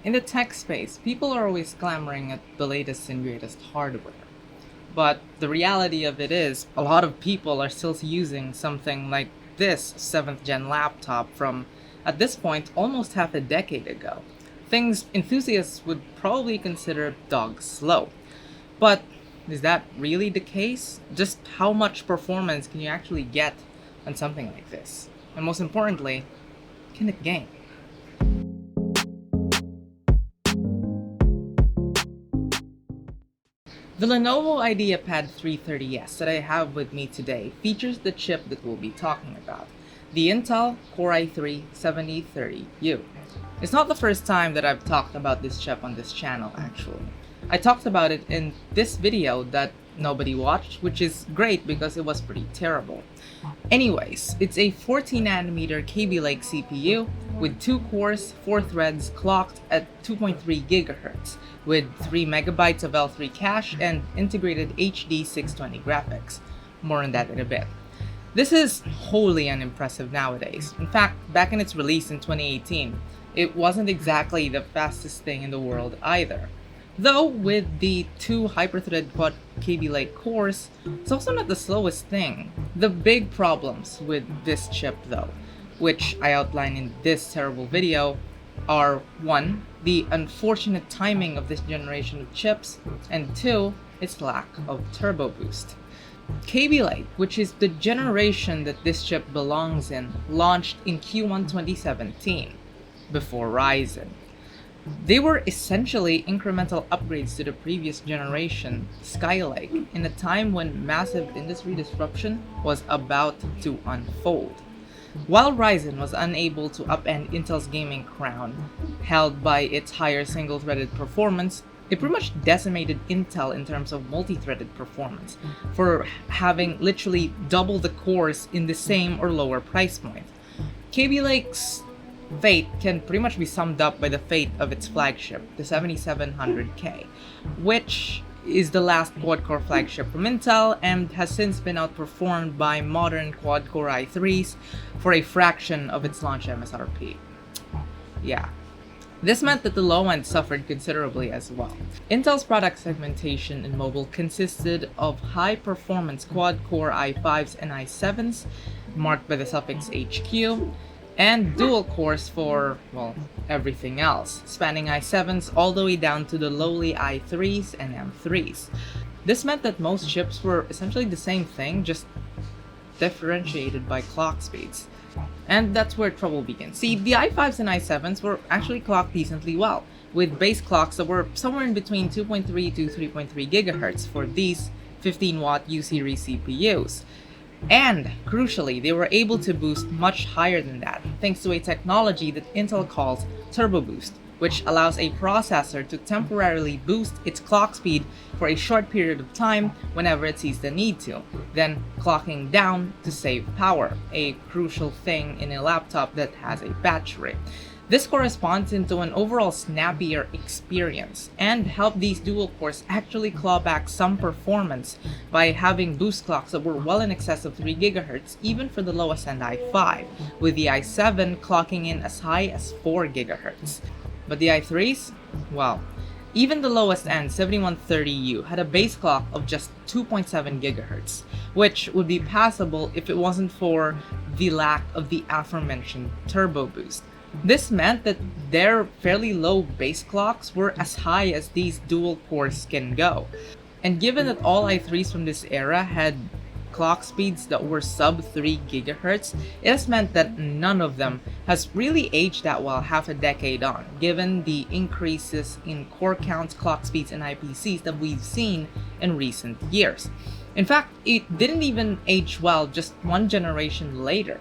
In the tech space, people are always clamoring at the latest and greatest hardware. But the reality of it is, a lot of people are still using something like this 7th gen laptop from, at this point, almost half a decade ago. Things enthusiasts would probably consider dog slow. But is that really the case? Just how much performance can you actually get on something like this? And most importantly, can it game? The Lenovo IdeaPad 330S that I have with me today features the chip that we'll be talking about, the Intel Core i3-7030U. It's not the first time that I've talked about this chip on this channel actually. I talked about it in this video that nobody watched, which is great because it was pretty terrible. Anyways, it's a 14nm Kaby Lake CPU with 2 cores, 4 threads clocked at 2.3 GHz with 3 MB of L3 cache and integrated HD 620 graphics. More on that in a bit. This is wholly unimpressive nowadays. In fact, back in its release in 2018, it wasn't exactly the fastest thing in the world either. Though with the 2 hyper-thread quad Kaby Lake cores, it's also not the slowest thing. The big problems with this chip though, which I outline in this terrible video, are 1. The unfortunate timing of this generation of chips, and 2. Its lack of turbo boost. Kaby Lake, which is the generation that this chip belongs in, launched in Q1 2017, before Ryzen. They were essentially incremental upgrades to the previous generation, Skylines, in a time when massive industry disruption was about to unfold. While Ryzen was unable to upend Intel's gaming crown, held by its higher single-threaded performance, it pretty much decimated Intel in terms of multi-threaded performance, for having literally double the cores in the same or lower price point. Kaby Lake's fate can pretty much be summed up by the fate of its flagship, the 7700K, which is the last quad-core flagship from Intel and has since been outperformed by modern quad-core i3s for a fraction of its launch MSRP. Yeah. This meant that the low end suffered considerably as well. Intel's product segmentation in mobile consisted of high-performance quad-core i5s and i7s, marked by the suffix HQ, and dual cores for, well, everything else, spanning i7s all the way down to the lowly i3s and M3s. This meant that most chips were essentially the same thing, just differentiated by clock speeds. And that's where trouble begins. See, the i5s and i7s were actually clocked decently well, with base clocks that were somewhere in between 2.3 to 3.3 GHz for these 15-watt U-series CPUs. And, crucially, they were able to boost much higher than that, thanks to a technology that Intel calls turbo boost, which allows a processor to temporarily boost its clock speed for a short period of time whenever it sees the need to, then clocking down to save power, a crucial thing in a laptop that has a battery. This corresponds into an overall snappier experience and helped these dual cores actually claw back some performance by having boost clocks that were well in excess of 3 GHz even for the lowest end i5, with the i7 clocking in as high as 4 GHz. But the i3s? Well, even the lowest end 7130U had a base clock of just 2.7 GHz, which would be passable if it wasn't for the lack of the aforementioned turbo boost. This meant that their fairly low base clocks were as high as these dual cores can go. And given that all i3s from this era had clock speeds that were sub 3 GHz, it has meant that none of them has really aged that well half a decade on, given the increases in core counts, clock speeds, and IPCs that we've seen in recent years. In fact, it didn't even age well just one generation later.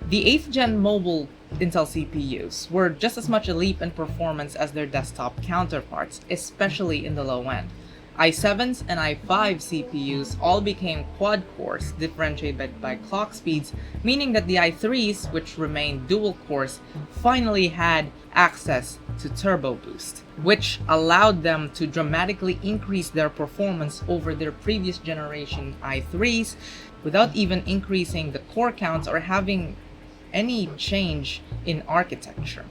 The 8th gen mobile Intel CPUs were just as much a leap in performance as their desktop counterparts, especially in the low end. i7s and i5 CPUs all became quad cores, differentiated by clock speeds, meaning that the i3s, which remained dual cores, finally had access to turbo boost, which allowed them to dramatically increase their performance over their previous generation i3s without even increasing the core counts or having any change in architecture.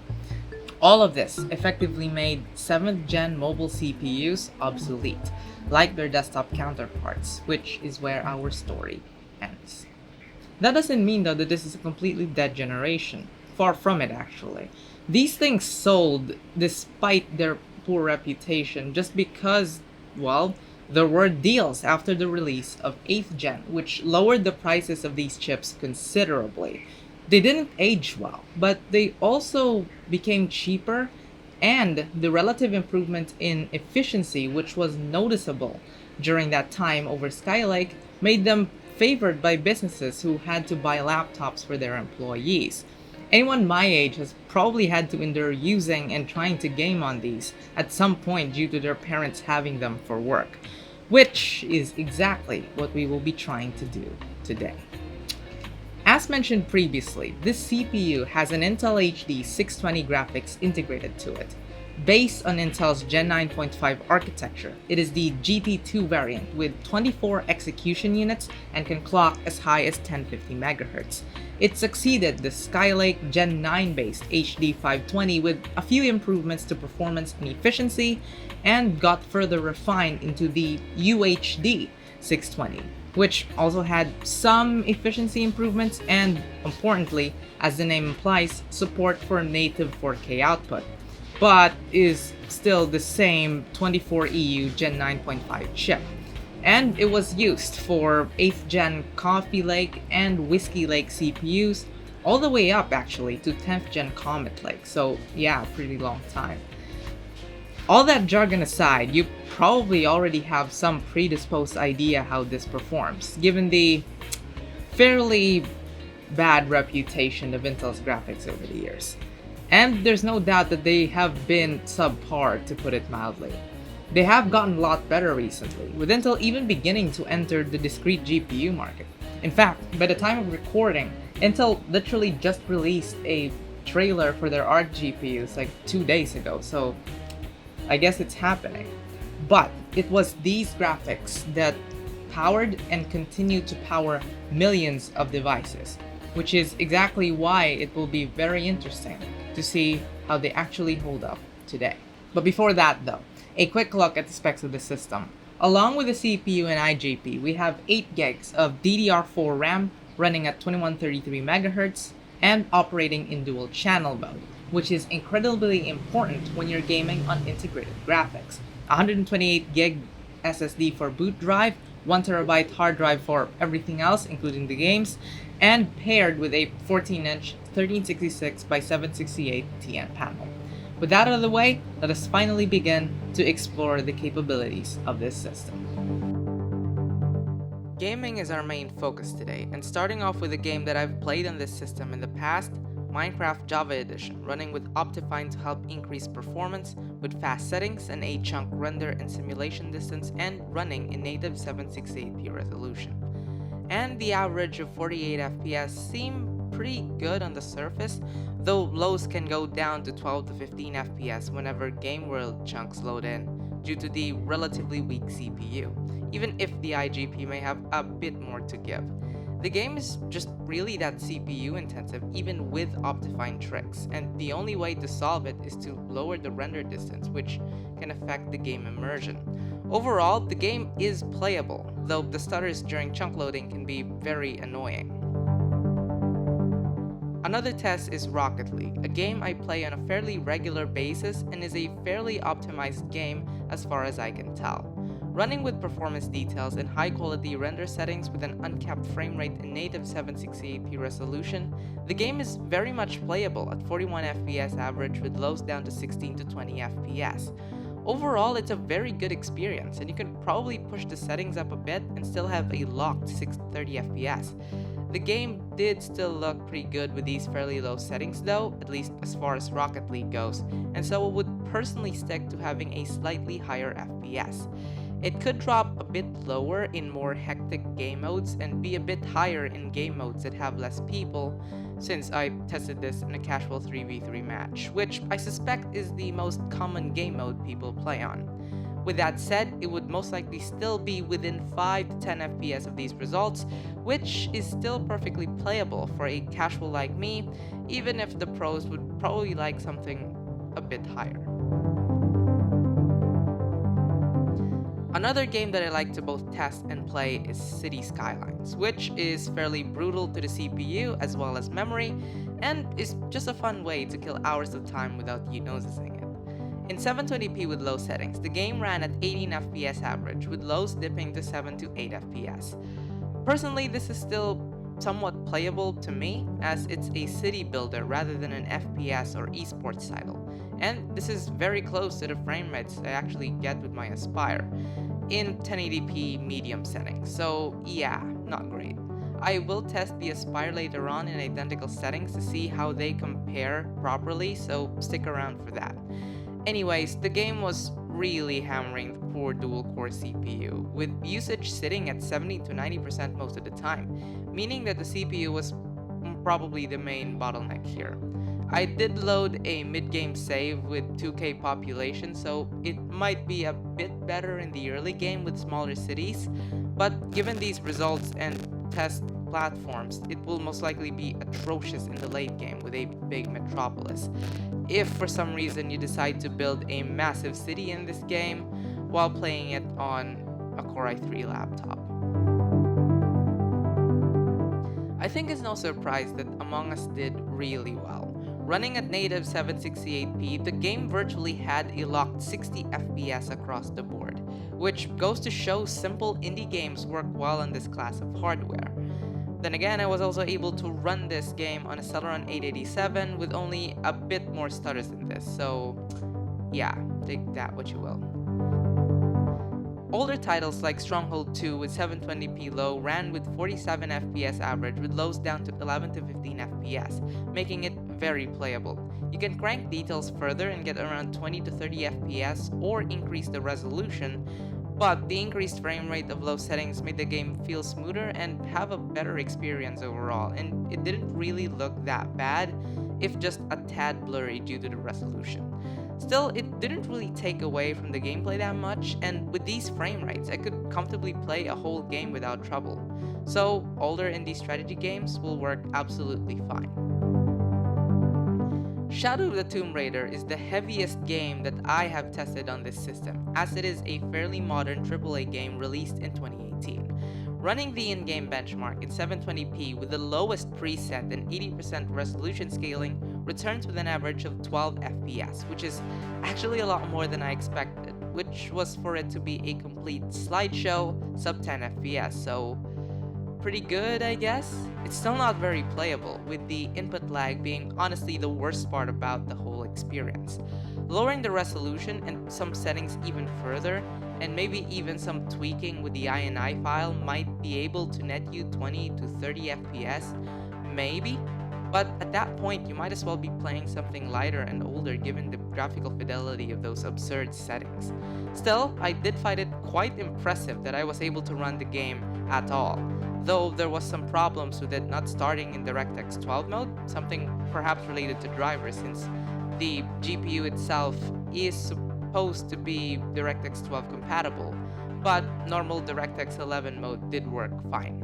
All of this effectively made 7th gen mobile CPUs obsolete, like their desktop counterparts, which is where our story ends. That doesn't mean though that this is a completely dead generation. Far from it actually. These things sold despite their poor reputation just because, well, there were deals after the release of 8th gen, which lowered the prices of these chips considerably. They didn't age well, but they also became cheaper, and the relative improvement in efficiency, which was noticeable during that time over Skylake, made them favored by businesses who had to buy laptops for their employees. Anyone my age has probably had to endure using and trying to game on these at some point due to their parents having them for work, which is exactly what we will be trying to do today. As mentioned previously, this CPU has an Intel HD 620 graphics integrated to it. Based on Intel's Gen 9.5 architecture, it is the GT2 variant with 24 execution units and can clock as high as 1050 MHz. It succeeded the Skylake Gen 9 based HD 520 with a few improvements to performance and efficiency, and got further refined into the UHD 620, which also had some efficiency improvements and, importantly, as the name implies, support for native 4K output, but is still the same 24EU Gen 9.5 chip. And it was used for 8th gen Kaby Lake and Whiskey Lake CPUs, all the way up actually to 10th gen Comet Lake, so yeah, pretty long time. All that jargon aside, you probably already have some predisposed idea how this performs, given the fairly bad reputation of Intel's graphics over the years. And there's no doubt that they have been subpar, to put it mildly. They have gotten a lot better recently, with Intel even beginning to enter the discrete GPU market. In fact, by the time of recording, Intel literally just released a trailer for their ARC GPUs like 2 days ago, so I guess it's happening. But it was these graphics that powered and continue to power millions of devices, which is exactly why it will be very interesting to see how they actually hold up today. But before that though, a quick look at the specs of the system. Along with the CPU and IGP, we have 8 gigs of DDR4 RAM running at 2133 MHz and operating in dual channel mode, which is incredibly important when you're gaming on integrated graphics. 128 gig SSD for boot drive, 1 terabyte hard drive for everything else, including the games, and paired with a 14-inch 1366 by 768 TN panel. With that out of the way, let us finally begin to explore the capabilities of this system. Gaming is our main focus today, and starting off with a game that I've played on this system in the past, Minecraft Java Edition, running with Optifine to help increase performance with fast settings and 8-chunk render and simulation distance, and running in native 768p resolution. And the average of 48 FPS seemed pretty good on the surface, though lows can go down to 12 to 15 FPS whenever game world chunks load in due to the relatively weak CPU, even if the IGP may have a bit more to give. The game is just really that CPU intensive even with Optifine tricks, and the only way to solve it is to lower the render distance, which can affect the game immersion. Overall, the game is playable, though the stutters during chunk loading can be very annoying. Another test is Rocket League, a game I play on a fairly regular basis and is a fairly optimized game as far as I can tell. Running with performance details and high quality render settings with an uncapped frame rate and native 768p resolution, the game is very much playable at 41 FPS average with lows down to 16 to 20 FPS. Overall, it's a very good experience, and you can probably push the settings up a bit and still have a locked 630 FPS. The game did still look pretty good with these fairly low settings though, at least as far as Rocket League goes, and so I would personally stick to having a slightly higher FPS. It could drop a bit lower in more hectic game modes and be a bit higher in game modes that have less people, since I tested this in a casual 3v3 match, which I suspect is the most common game mode people play on. With that said, it would most likely still be within 5 to 10 FPS of these results, which is still perfectly playable for a casual like me, even if the pros would probably like something a bit higher. Another game that I like to both test and play is City Skylines, which is fairly brutal to the CPU as well as memory, and is just a fun way to kill hours of time without you noticing it. In 720p with low settings, the game ran at 18 FPS average, with lows dipping to 7 to 8 FPS. Personally, this is still somewhat playable to me, as it's a city builder rather than an FPS or esports title, and this is very close to the frame rates I actually get with my Aspire in 1080p medium settings, so yeah, not great. I will test the Aspire later on in identical settings to see how they compare properly, so stick around for that. Anyways, the game was really hammering the poor dual-core CPU, with usage sitting at 70 to 90% most of the time, meaning that the CPU was probably the main bottleneck here. I did load a mid-game save with 2k population, so it might be a bit better in the early game with smaller cities, but given these results and test platforms, it will most likely be atrocious in the late game with a big metropolis, if for some reason you decide to build a massive city in this game while playing it on a Core i3 laptop. I think it's no surprise that Among Us did really well. Running at native 768p, the game virtually had a locked 60 FPS across the board, which goes to show simple indie games work well on this class of hardware. Then again, I was also able to run this game on a Celeron 887 with only a bit more stutters than this, so yeah, take that what you will. Older titles like Stronghold 2 with 720p low ran with 47 FPS average with lows down to 11 to 15 FPS, making it very playable. You can crank details further and get around 20 to 30 FPS or increase the resolution, but the increased frame rate of low settings made the game feel smoother and have a better experience overall, and it didn't really look that bad, if just a tad blurry due to the resolution. Still, it didn't really take away from the gameplay that much, and with these frame rates, I could comfortably play a whole game without trouble. So, older indie strategy games will work absolutely fine. Shadow of the Tomb Raider is the heaviest game that I have tested on this system, as it is a fairly modern AAA game released in 2018. Running the in-game benchmark in 720p with the lowest preset and 80% resolution scaling returns with an average of 12 FPS, which is actually a lot more than I expected, which was for it to be a complete slideshow sub 10 FPS, so pretty good, I guess. It's still not very playable, with the input lag being honestly the worst part about the whole experience. Lowering the resolution and some settings even further, and maybe even some tweaking with the INI file might be able to net you 20 to 30 FPS, maybe? But at that point, you might as well be playing something lighter and older given the graphical fidelity of those absurd settings. Still, I did find it quite impressive that I was able to run the game at all, though there was some problems with it not starting in DirectX 12 mode, something perhaps related to drivers since the GPU itself is supposed to be DirectX 12 compatible, but normal DirectX 11 mode did work fine.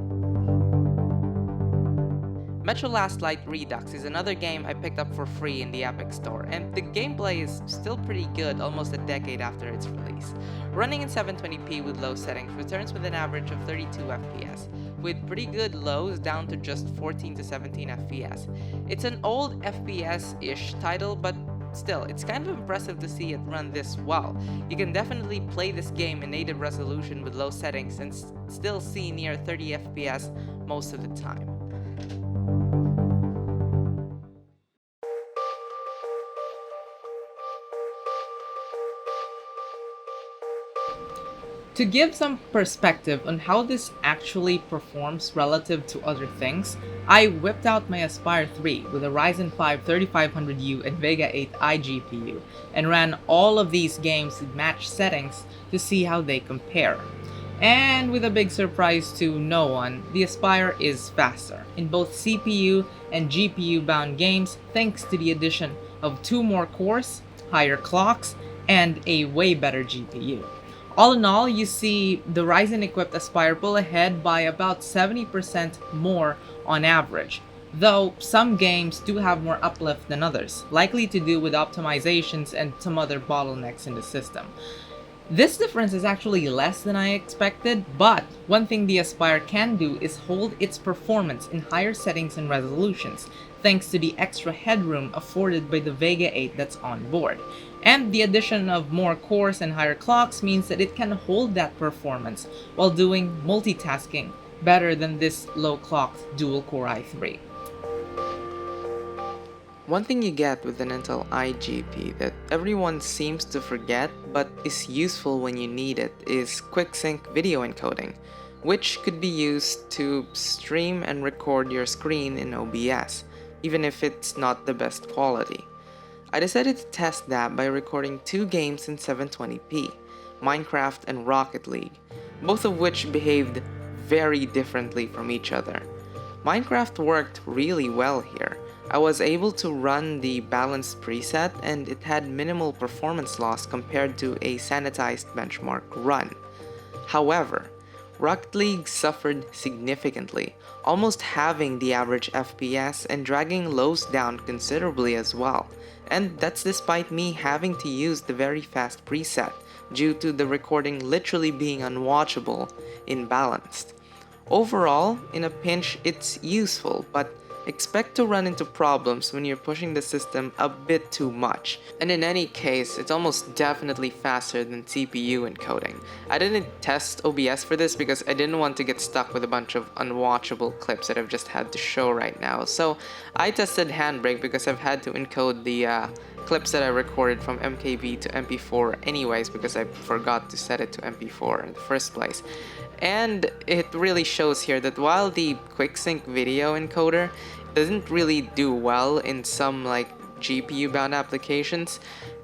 Metro Last Light Redux is another game I picked up for free in the Epic Store, and the gameplay is still pretty good almost a decade after its release. Running in 720p with low settings returns with an average of 32 FPS, with pretty good lows down to just 14 to 17 FPS. It's an old FPS-ish title, but still, it's kind of impressive to see it run this well. You can definitely play this game in native resolution with low settings and still see near 30 FPS most of the time. To give some perspective on how this actually performs relative to other things, I whipped out my Aspire 3 with a Ryzen 5 3500U and Vega 8 iGPU and ran all of these games with matched settings to see how they compare. And with a big surprise to no one, the Aspire is faster in both CPU and GPU bound games thanks to the addition of 2 more cores, higher clocks, and a way better GPU. All in all, you see the Ryzen equipped Aspire pull ahead by about 70% more on average, though some games do have more uplift than others, likely to do with optimizations and some other bottlenecks in the system. This difference is actually less than I expected, but one thing the Aspire can do is hold its performance in higher settings and resolutions, thanks to the extra headroom afforded by the Vega 8 that's on board. And the addition of more cores and higher clocks means that it can hold that performance while doing multitasking better than this low-clocked dual-core i3. One thing you get with an Intel IGP that everyone seems to forget but is useful when you need it is quick-sync video encoding, which could be used to stream and record your screen in OBS, even if it's not the best quality. I decided to test that by recording two games in 720p, Minecraft and Rocket League, both of which behaved very differently from each other. Minecraft worked really well here. I was able to run the balanced preset and it had minimal performance loss compared to a sanitized benchmark run. However, Rocket League suffered significantly, almost halving the average FPS and dragging lows down considerably as well. And that's despite me having to use the very fast preset due to the recording literally being unwatchable in balanced. Overall, in a pinch, it's useful, but expect to run into problems when you're pushing the system a bit too much. And in any case, it's almost definitely faster than CPU encoding. I didn't test OBS for this because I didn't want to get stuck with a bunch of unwatchable clips that I've just had to show right now. So I tested Handbrake because I've had to encode the clips that I recorded from MKV to MP4 anyways because I forgot to set it to MP4 in the first place. And it really shows here that while the quick-sync video encoder doesn't really do well in some like GPU-bound applications,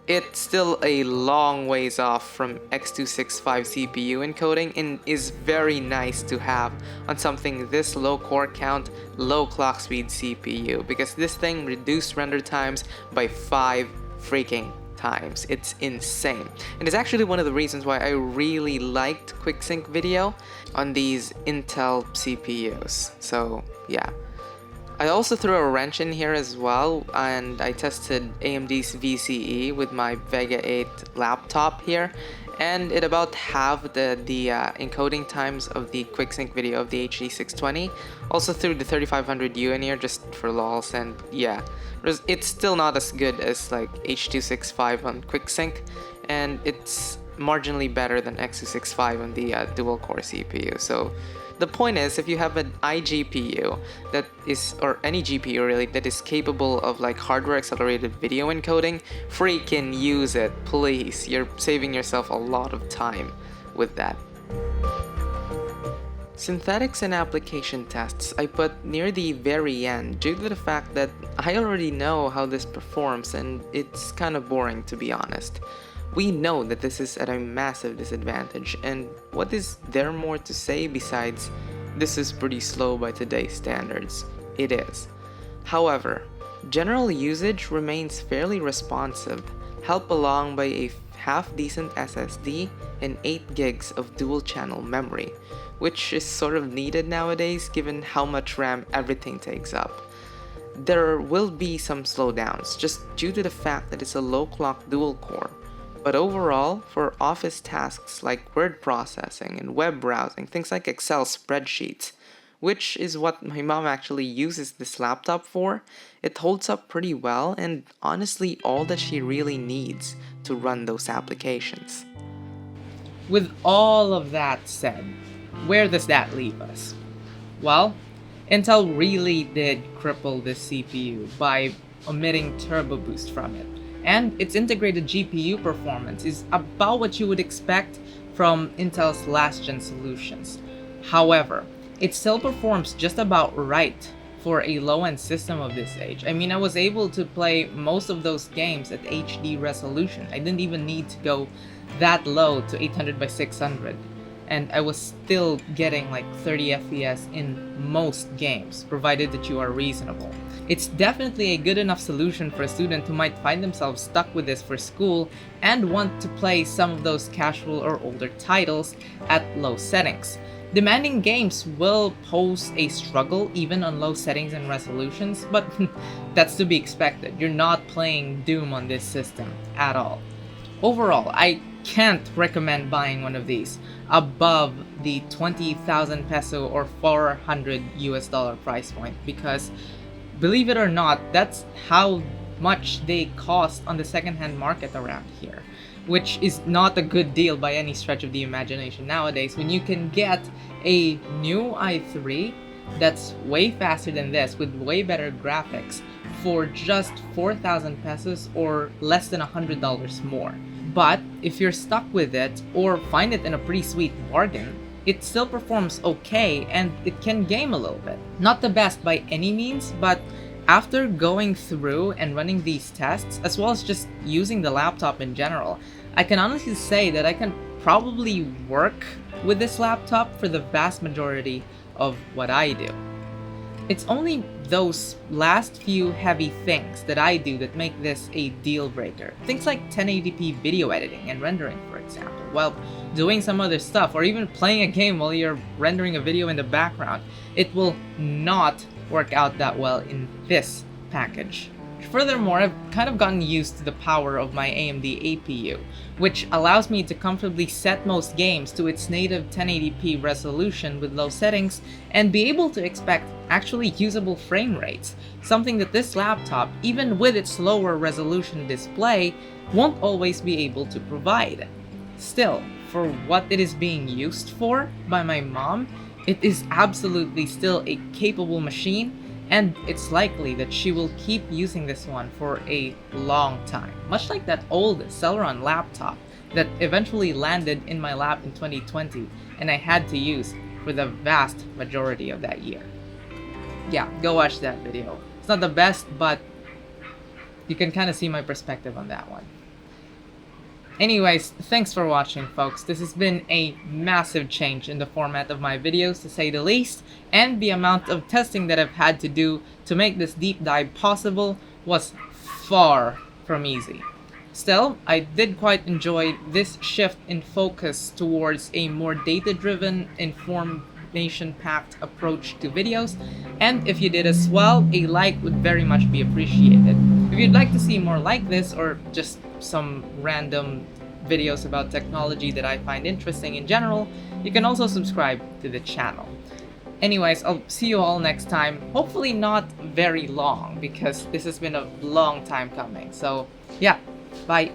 it's still a long ways off from x265 CPU encoding and is very nice to have on something this low core count, low clock speed CPU, because this thing reduced render times by 5 freaking times. It's insane. And it's actually one of the reasons why I really liked quick-sync video on these Intel CPUs. So yeah. I also threw a wrench in here as well, and I tested AMD's VCE with my Vega 8 laptop here, and it about halved the encoding times of the quick-sync video of the HD620. Also threw the 3500U in here just for lols, and yeah, it's still not as good as like H.265 on quick-sync, and it's marginally better than X265 on the dual-core CPU. So the point is, if you have an iGPU that is, or any GPU really, that is capable of like hardware accelerated video encoding, freaking use it, please. You're saving yourself a lot of time with that. Synthetics and application tests I put near the very end due to the fact that I already know how this performs and it's kind of boring, to be honest. We know that this is at a massive disadvantage, and what is there more to say besides this is pretty slow by today's standards? It is. However, general usage remains fairly responsive, helped along by a half-decent SSD and 8 gigs of dual-channel memory, which is sort of needed nowadays given how much RAM everything takes up. There will be some slowdowns just due to the fact that it's a low-clock dual-core. But overall, for office tasks like word processing and web browsing, things like Excel spreadsheets, which is what my mom actually uses this laptop for, it holds up pretty well and honestly all that she really needs to run those applications. With all of that said, where does that leave us? Well, Intel really did cripple this CPU by omitting Turbo Boost from it. And its integrated GPU performance is about what you would expect from Intel's last-gen solutions. However, it still performs just about right for a low-end system of this age. I mean, I was able to play most of those games at HD resolution. I didn't even need to go that low to 800 by 600. And I was still getting like 30 FPS in most games, provided that you are reasonable. It's definitely a good enough solution for a student who might find themselves stuck with this for school and want to play some of those casual or older titles at low settings. Demanding games will pose a struggle even on low settings and resolutions, but that's to be expected. You're not playing Doom on this system at all. Overall, I can't recommend buying one of these above the 20,000 peso or 400 US dollar price point, because believe it or not, that's how much they cost on the secondhand market around here, which is not a good deal by any stretch of the imagination nowadays, when you can get a new i3 that's way faster than this with way better graphics for just 4,000 pesos or less than $100 more. But if you're stuck with it or find it in a pretty sweet bargain, it still performs okay and it can game a little bit. Not the best by any means, but after going through and running these tests, as well as just using the laptop in general, I can honestly say that I can probably work with this laptop for the vast majority of what I do. It's only those last few heavy things that I do that make this a deal breaker. Things like 1080p video editing and rendering, for example, while doing some other stuff, or even playing a game while you're rendering a video in the background. It will not work out that well in this package. Furthermore, I've kind of gotten used to the power of my AMD APU, which allows me to comfortably set most games to its native 1080p resolution with low settings and be able to expect actually usable frame rates, something that this laptop, even with its lower resolution display, won't always be able to provide. Still, for what it is being used for by my mom, it is absolutely still a capable machine, and it's likely that she will keep using this one for a long time. Much like that old Celeron laptop that eventually landed in my lap in 2020 and I had to use for the vast majority of that year. Yeah, go watch that video. It's not the best, but you can kind of see my perspective on that one. Anyways, thanks for watching, folks. This has been a massive change in the format of my videos, to say the least, and the amount of testing that I've had to do to make this deep dive possible was far from easy. Still, I did quite enjoy this shift in focus towards a more data-driven, information-packed approach to videos, and if you did as well, a like would very much be appreciated. If you'd like to see more like this, or just some random videos about technology that I find interesting in general, you can also subscribe to the channel. Anyways, I'll see you all next time. Hopefully not very long, because this has been a long time coming. So yeah, bye.